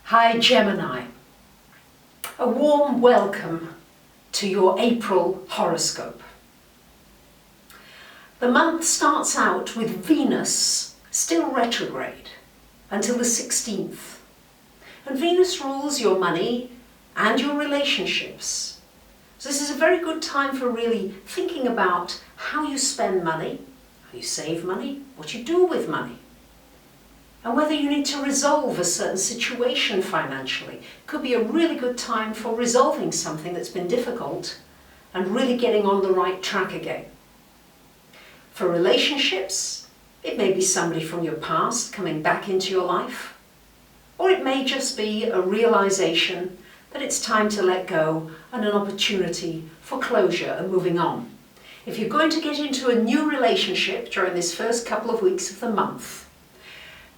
Hi Gemini, a warm welcome to your April horoscope. The month starts out with Venus still retrograde until the 16th. And Venus rules your money and your relationships. So this is a very good time for really thinking about how you spend money, how you save money, what you do with money, and whether you need to resolve a certain situation financially. Could be a really good time for resolving something that's been difficult and really getting on the right track again. For relationships, it may be somebody from your past coming back into your life, or it may just be a realization that it's time to let go and an opportunity for closure and moving on. If you're going to get into a new relationship during this first couple of weeks of the month,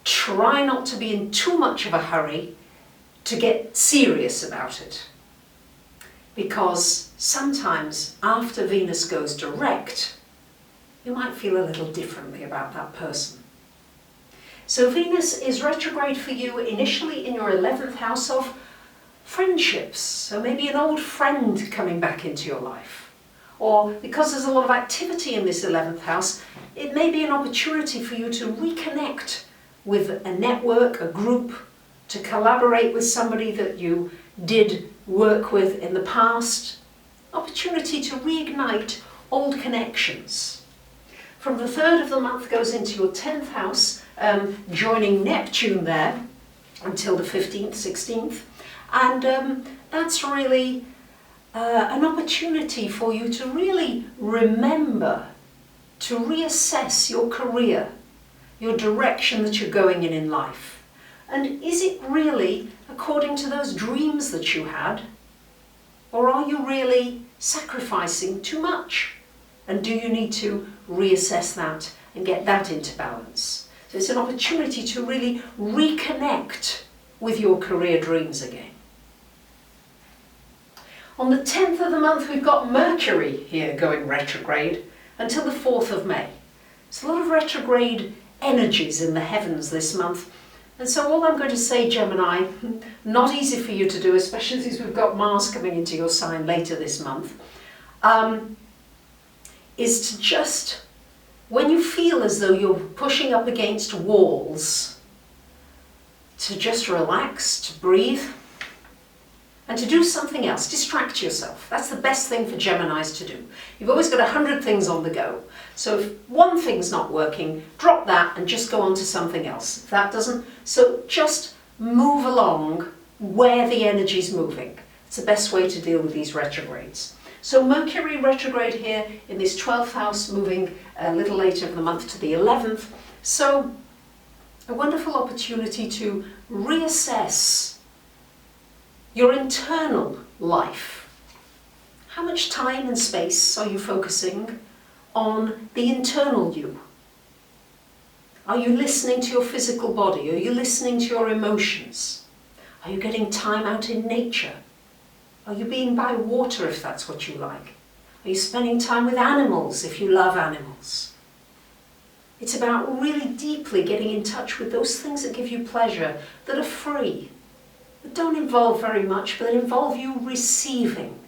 try not to be in too much of a hurry to get serious about it. Because sometimes after Venus goes direct, you might feel a little differently about that person. So Venus is retrograde for you initially in your 11th house of friendships. So maybe an old friend coming back into your life. Or because there's a lot of activity in this 11th house, it may be an opportunity for you to reconnect with a network, a group, to collaborate with somebody that you did work with in the past. Opportunity to reignite old connections. From the 3rd of the month goes into your 10th house, joining Neptune there until the 15th, 16th. And that's really an opportunity for you to really remember, to reassess your career, your direction that you're going in life. And is it really according to those dreams that you had? Or are you really sacrificing too much? And do you need to reassess that and get that into balance? So it's an opportunity to really reconnect with your career dreams again. On the 10th of the month, we've got Mercury here going retrograde until the 4th of May. It's a lot of retrograde energies in the heavens this month. And so all I'm going to say, Gemini, not easy for you to do, especially since we've got Mars coming into your sign later this month, is to just, when you feel as though you're pushing up against walls, to just relax, to breathe, and to do something else. Distract yourself. That's the best thing for Geminis to do. You've always got 100 things on the go. So if one thing's not working, drop that and just go on to something else. If that doesn't, so just move along where the energy's moving. It's the best way to deal with these retrogrades. So Mercury retrograde here in this 12th house, moving a little later in the month to the 11th. So a wonderful opportunity to reassess your internal life. How much time and space are you focusing on the internal you? Are you listening to your physical body? Are you listening to your emotions? Are you getting time out in nature? Are you being by water if that's what you like? Are you spending time with animals if you love animals? It's about really deeply getting in touch with those things that give you pleasure, that are free, that don't involve very much, but that involve you receiving.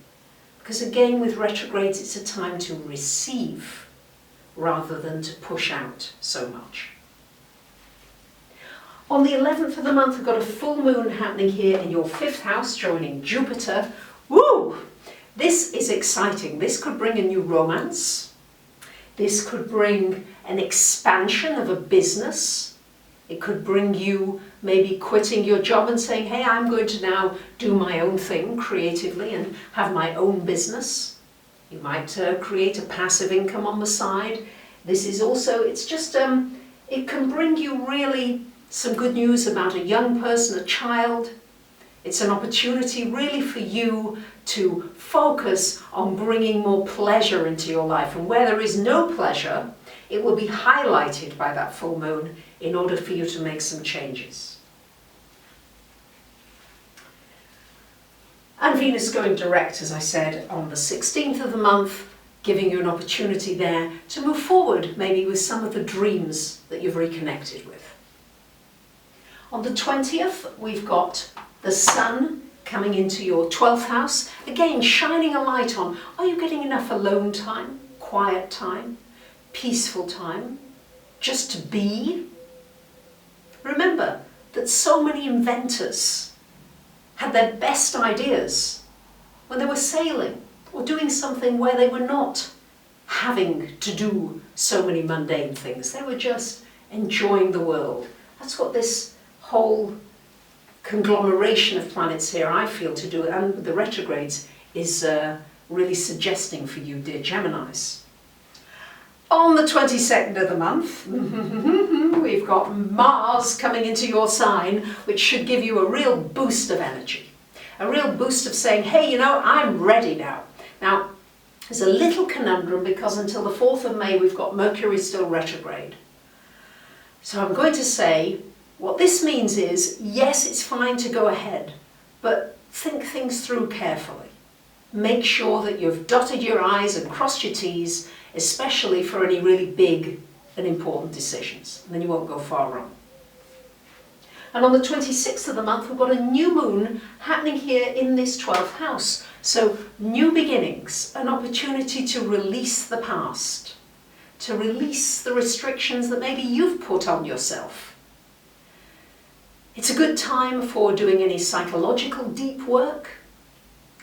Because again, with retrogrades, it's a time to receive rather than to push out so much. On the 11th of the month, we've got a full moon happening here in your 5th house, joining Jupiter. Woo! This is exciting. This could bring a new romance. This could bring an expansion of a business. It could bring you maybe quitting your job and saying, hey, I'm going to now do my own thing creatively and have my own business. You might create a passive income on the side. This is also, it's just, it can bring you really some good news about a young person, a child. It's an opportunity really for you to focus on bringing more pleasure into your life. And where there is no pleasure, it will be highlighted by that full moon in order for you to make some changes. And Venus going direct, as I said, on the 16th of the month, giving you an opportunity there to move forward, maybe with some of the dreams that you've reconnected with. On the 20th, we've got The Sun coming into your 12th house, again shining a light on, are you getting enough alone time, quiet time, peaceful time, just to be? Remember that so many inventors had their best ideas when they were sailing or doing something where they were not having to do so many mundane things. They were just enjoying the world. That's what this whole conglomeration of planets here, I feel, to do, and the retrogrades, is really suggesting for you, dear Geminis. On the 22nd of the month, we've got Mars coming into your sign, which should give you a real boost of energy. A real boost of saying, hey, you know, I'm ready now. Now, there's a little conundrum because until the 4th of May, we've got Mercury still retrograde. So I'm going to say, what this means is, yes, it's fine to go ahead, but think things through carefully. Make sure that you've dotted your I's and crossed your T's, especially for any really big and important decisions, and then you won't go far wrong. And on the 26th of the month, we've got a new moon happening here in this 12th house. So new beginnings, an opportunity to release the past, to release the restrictions that maybe you've put on yourself. It's a good time for doing any psychological deep work.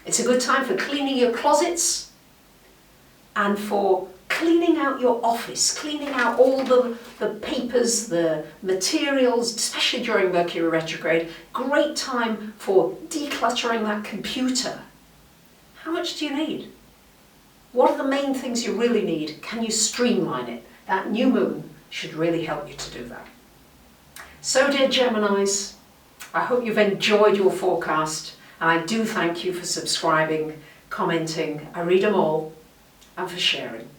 It's a good time for cleaning your closets and for cleaning out your office, cleaning out all the papers, the materials, especially during Mercury retrograde. Great time for decluttering that computer. How much do you need? What are the main things you really need? Can you streamline it? That new moon should really help you to do that. So, dear Geminis, I hope you've enjoyed your forecast, and I do thank you for subscribing, commenting. I read them all, and for sharing.